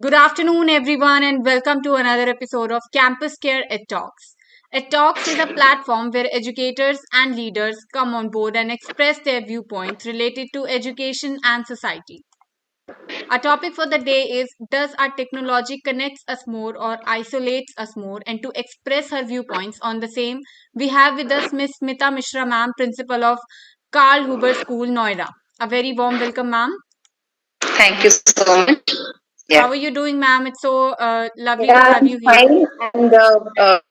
Good afternoon, everyone, and welcome to another episode of CampusCare EdTalks. EdTalks is a platform where educators and leaders come on board and express their viewpoints related to education and society. Our topic for the day is: does our technology connects us more or isolates us more? And to express her viewpoints on the same, we have with us Miss Smita Mishra, ma'am, principal of Carl Huber School, Noida. A very warm welcome, ma'am. Thank you so much. How Yeah. are you doing, ma'am? It's so lovely to Yeah, have I'm you here. fine. And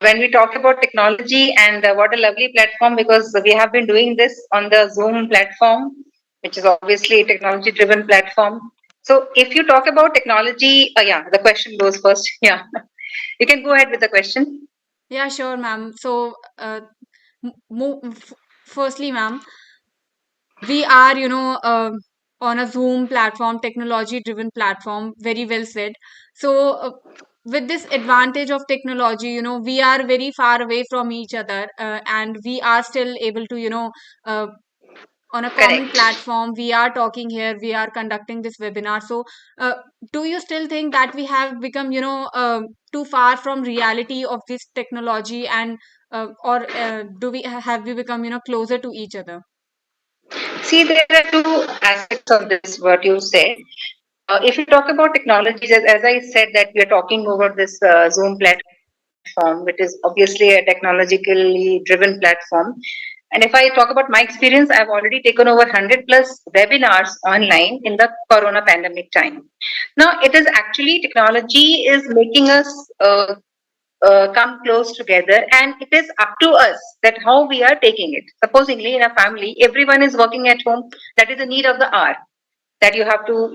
when we talk about technology, and what a lovely platform, because we have been doing this on the Zoom platform, which is obviously a technology driven platform. So if you talk about technology, yeah, the question goes first. Yeah, you can go ahead with the question. Yeah, sure, ma'am. So, firstly, ma'am, we are, on a Zoom platform, technology-driven platform. Very well said. So, with this advantage of technology, we are very far away from each other, and we are still able to, uh, on a common Correct. platform. We are talking here. We are conducting this webinar. So, uh, do you still think that we have become, too far from reality of this technology, and or do we have we become, closer to each other? See, there are two aspects of this, what you said. If you talk about technologies, as I said, that we are talking over this Zoom platform, which is obviously a technologically driven platform. And if I talk about my experience, I've already taken over 100 plus webinars online in the corona pandemic time. Now, it is actually technology is making us come close together, and it is up to us that how we are taking it. Supposingly, in a family, everyone is working at home. That is the need of the hour, that you have to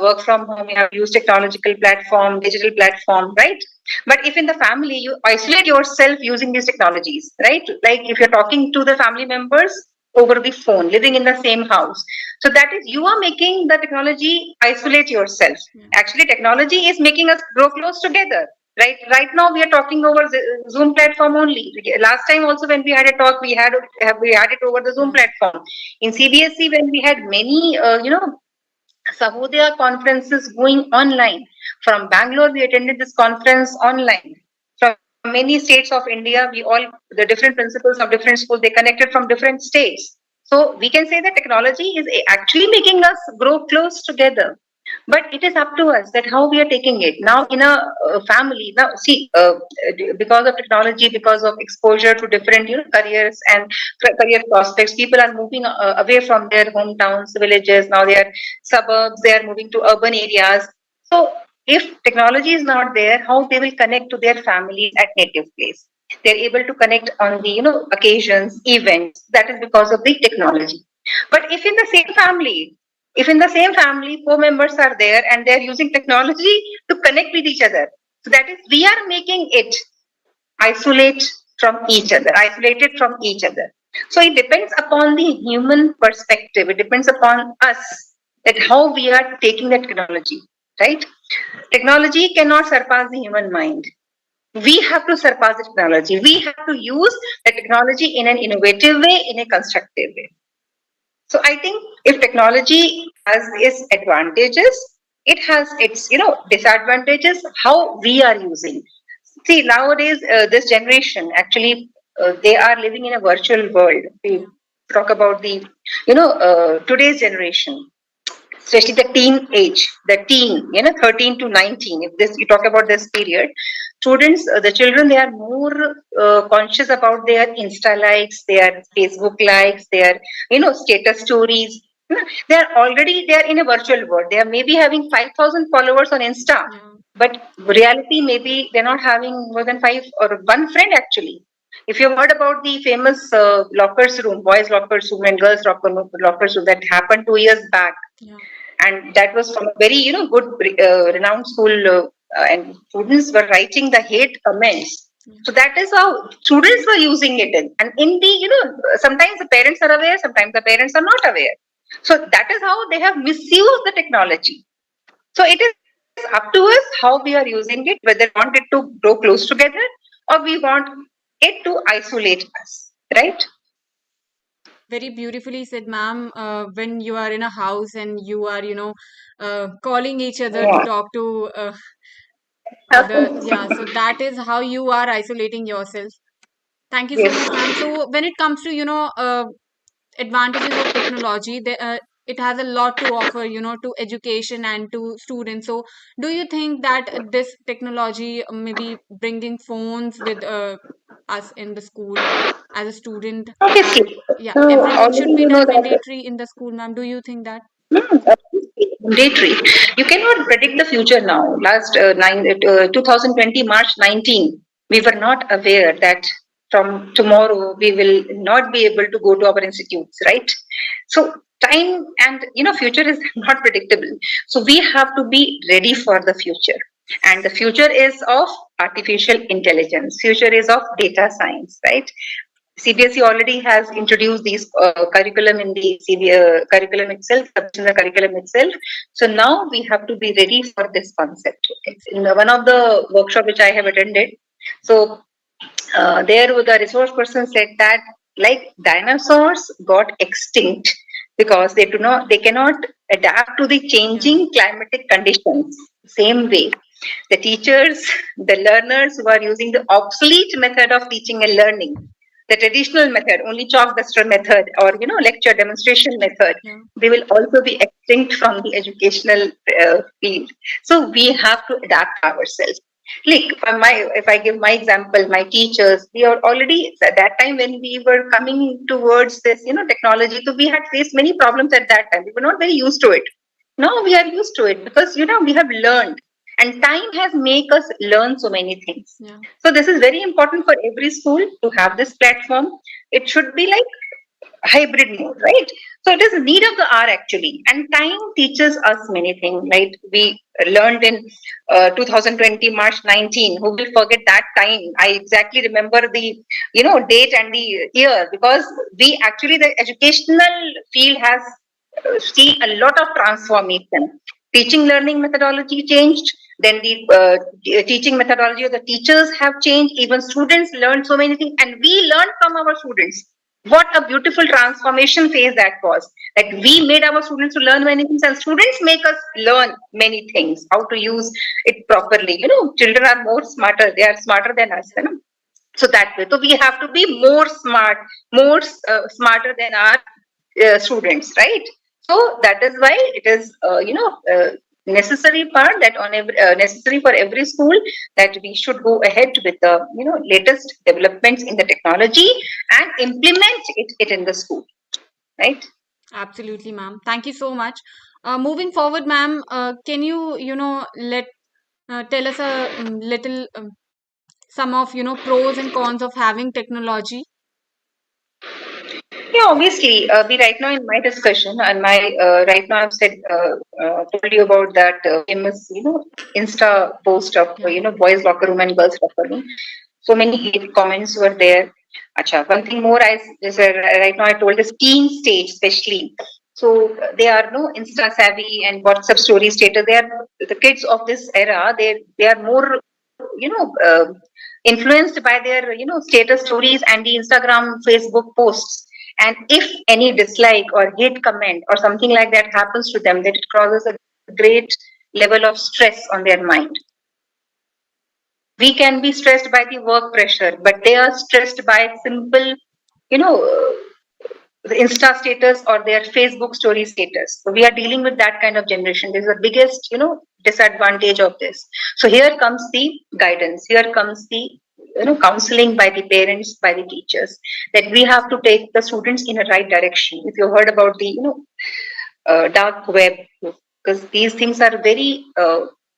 work from home, you have to use technological platform, digital platform, right? But if in the family you isolate yourself using these technologies, right, like if you're talking to the family members over the phone, living in the same house, so that is you are making the technology isolate yourself. Yeah. Actually, technology is making us grow close together. Right now we are talking over the Zoom platform only. Last time also when we had a talk, we had it over the Zoom Yeah. platform. In CBSE, when we had many Sahodaya conferences going online. From Bangalore, we attended this conference online. From many states of India, the different principals of different schools, they connected from different states. So we can say that technology is actually making us grow close together. But it is up to us that how we are taking it. Now, in a family, now see, because of technology, because of exposure to different careers and career prospects, people are moving away from their hometowns, villages. Now they are suburbs, they are moving to urban areas. So if technology is not there, how they will connect to their families at native place? They're able to connect on the occasions, events. That is because of the technology. But if in the same family, four members are there and they're using technology to connect with each other. So that is, we are making it isolate from each other, isolated from each other. So it depends upon the human perspective. It depends upon us that how we are taking the technology, right? Technology cannot surpass the human mind. We have to surpass the technology. We have to use the technology in an innovative way, in a constructive way. So I think if technology has its advantages, it has its disadvantages. How we are using. See, nowadays this generation actually they are living in a virtual world. We Yeah. talk about the today's generation, especially the teen age, the teen, 13 to 19. If this you talk about this period, students, the children, they are more conscious about their Insta likes, their Facebook likes, their status stories. They are in a virtual world. They are maybe having 5,000 followers on Insta, Yeah. but reality maybe they're not having more than five or one friend actually. If you've heard about the famous lockers room, boys lockers room and girls lockers room that happened 2 years back, Yeah. and that was from a very good renowned school, and students were writing the hate comments. Yeah. So that is how students were using it and in the sometimes the parents are aware, sometimes the parents are not aware. So that is how they have misused the technology. So it is up to us how we are using it, whether we want it to grow close together or we want it to isolate us, right? Very beautifully said, ma'am. When you are in a house and you are, calling each other to Yeah. talk to. So that is how you are isolating yourself. Thank you so much, Yes. ma'am. So when it comes to advantages of technology, it has a lot to offer, to education and to students. So do you think that this technology, maybe bringing phones with us in the school as a student, and Obviously. yeah, So everything already should be you know done that. mandatory in the school, ma'am? Do you think that? Mandatory. You cannot predict the future now. Last 2020 March 19, we were not aware that from tomorrow we will not be able to go to our institutes, right? So time and future is not predictable. So we have to be ready for the future. And the future is of artificial intelligence. Future is of data science, right? CBSE already has introduced these curriculum in the curriculum itself, in the curriculum itself. So now we have to be ready for this concept. Yes, In one of the workshop which I have attended, so there the resource person said that like dinosaurs got extinct because they cannot adapt to the yeah, changing climatic conditions. Same way, the teachers, the learners who are using the obsolete method of teaching and learning, the traditional method, only chalk duster method or lecture demonstration method, yeah, they will also be extinct from the educational field. So we have to adapt ourselves. Like if I give my example, my teachers, we are already at that time when we were coming towards this, technology. So we had faced many problems at that time. We were not very used to it. Now we are used to it because we have learned, and time has made us learn so many things. yeah. So this is very important for every school to have this platform. It should be like hybrid mode, right? So it is need of the hour actually, and time teaches us many things. Right? We learned in 2020 March 19. Who will forget that time? I exactly remember the date and the year because we actually the educational field has seen a lot of transformation. Teaching learning methodology changed. Then the teaching methodology of the teachers have changed. Even students learned so many things, and we learned from our students. What a beautiful transformation phase that was. That we made our students to learn many things, and students make us learn many things, how to use it properly. Children are more smarter. They are smarter than us. So that way. So we have to be more smart, more smarter than our students, right? So that is why it is, necessary part that on every necessary for every school that we should go ahead with the latest developments in the technology and implement it in the school, right? Absolutely, ma'am. Thank you so much. Moving forward, ma'am, can you, let tell us a little some of pros and cons of having technology? Yeah, obviously, we right now in my discussion and my right now I've said told you about that famous Insta post of Yeah. boys locker room and girls locker room. So many hate comments were there. Acha, one thing more, I just right now I told this teen stage especially. So they are no Insta savvy and WhatsApp story status. They are the kids of this era. They are more influenced by their status stories and the Instagram, Facebook posts. And if any dislike or hate comment or something like that happens to them, that it causes a great level of stress on their mind. We can be stressed by the work pressure, but they are stressed by simple, you know, the Insta status or their Facebook story status. So we are dealing with that kind of generation. This is the biggest, disadvantage of this. So here comes the guidance. Here comes the counseling by the parents, by the teachers, that we have to take the students in a right direction. If you heard about the dark web, because these things are very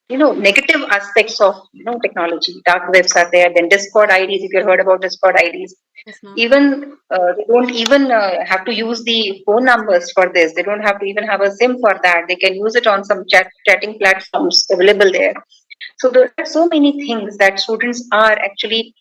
negative aspects of technology. Dark webs are there. Then Discord IDs. If you heard about Discord IDs, Yes, ma'am. even they don't even have to use the phone numbers for this. They don't have to even have a SIM for that. They can use it on some chatting platforms available there. So there are so many things that students are actually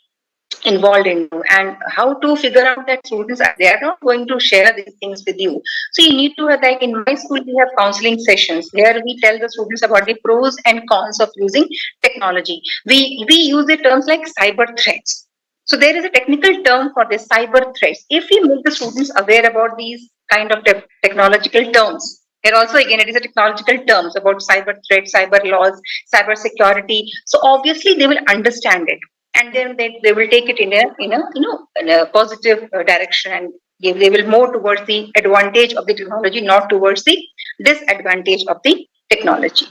involved in, and how to figure out that students they are not going to share these things with you. So you need to have, like in my school we have counseling sessions where we tell the students about the pros and cons of using technology. We use the terms like cyber threats. So there is a technical term for this, cyber threats. If we make the students aware about these kind of technological terms, Here also, again, it is a technological terms about cyber threats, cyber laws, cyber security. So obviously, they will understand it, and then they will take it in a positive direction, and they will move towards the advantage of the technology, not towards the disadvantage of the technology.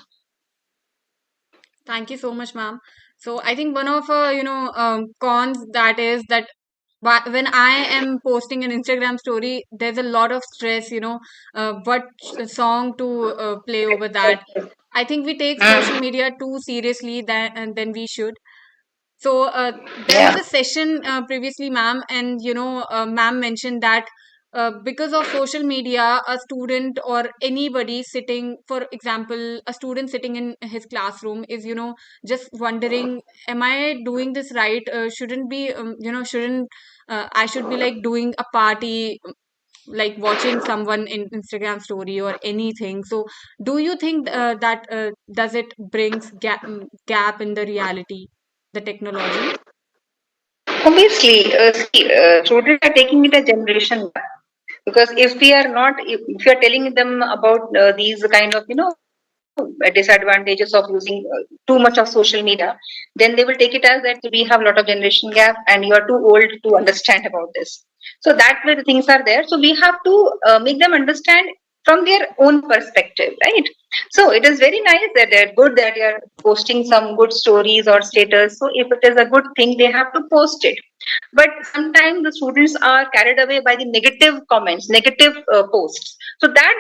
Thank you so much, ma'am. So I think one of cons that is that when I am posting an Instagram story, there's a lot of stress. What song to play over that. I think we take social media too seriously than we should. So there was Yeah. a session previously, ma'am, and ma'am mentioned that because of social media, a student or anybody sitting, for example, a student sitting in his classroom is, just wondering, am I doing this right? Shouldn't I should be like doing a party, like watching someone in Instagram story or anything. So, do you think that does it brings gap in the reality, the technology? Obviously, children are taking it a generation gap. Because if we are not, if you are telling them about these kind of, disadvantages of using too much of social media, then they will take it as that we have a lot of generation gap and you are too old to understand about this. So that way the things are there. So we have to make them understand from their own perspective, right? So it is very nice that they're good that they are posting some good stories or status. So if it is a good thing, they have to post it. But sometimes the students are carried away by the negative comments, negative posts. So that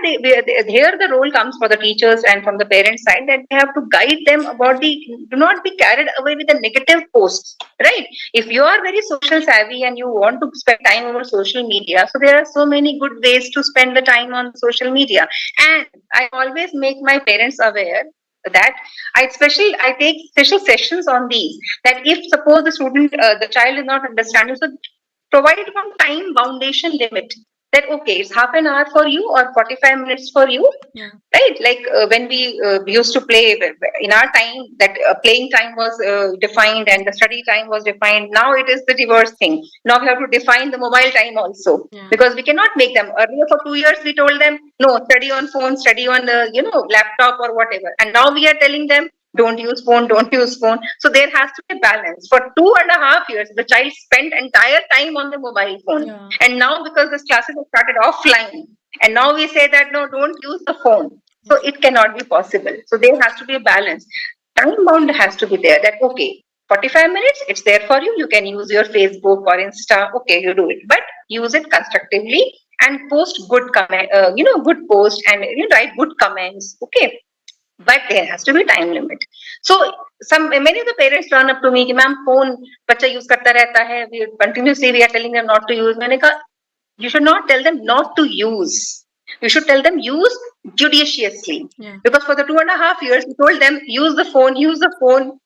here the role comes for the teachers and from the parents side, that they have to guide them about the, do not be carried away with the negative posts, right? If you are very social savvy and you want to spend time over social media, so there are so many good ways to spend the time on social media. And I always make my parents aware that I take special sessions on these, that if suppose the student, the child is not understanding, so provide one time foundation limit, that okay, it's half an hour for you or 45 minutes for you, Yeah. right? Like when we used to play in our time, that playing time was defined and the study time was defined. Now it is the reverse thing. Now we have to define the mobile time also. Yeah. Because we cannot make them, earlier for 2 years we told them no, study on phone, study on the laptop or whatever, and now we are telling them don't use phone, don't use phone. So there has to be a balance. For 2.5 years the child spent entire time on the mobile phone. Yeah. And now because the classes have started offline, and now we say that no, don't use the phone. So it cannot be possible. So there has to be a balance. Time bound has to be there, that okay, 45 minutes, it's there for you. You can use your Facebook or Insta. Okay, you do it. But use it constructively and post good comment, good post, and write good comments. Okay. But there has to be time limit. So many of the parents turn up to me, ma'am, phone बच्चा use करता रहता है. We continuously we are telling them not to use. मैंने कहा, you should not tell them not to use. You should tell them use judiciously. Yeah. Because for the 2.5 years, we told them use the phone,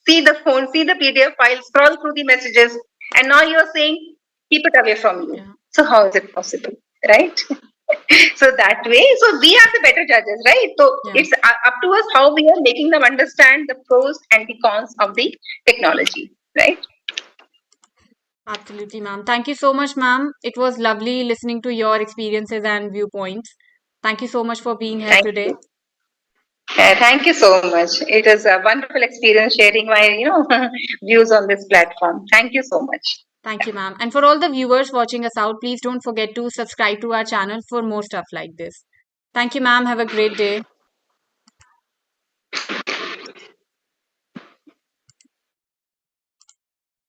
see the phone, see the PDF file, scroll through the messages, and now you are saying keep it away from you. Yeah. So how is it possible, right? So that way, so we are the better judges, right? So Yeah. it's up to us how we are making them understand the pros and the cons of the technology, right? Absolutely, ma'am. Thank you so much, ma'am. It was lovely listening to your experiences and viewpoints. Thank you so much for being here Thank today. you. Thank you so much. It was a wonderful experience sharing my, views on this platform. Thank you so much. Thank you, ma'am. And for all the viewers watching us out, please don't forget to subscribe to our channel for more stuff like this. Thank you, ma'am. Have a great day.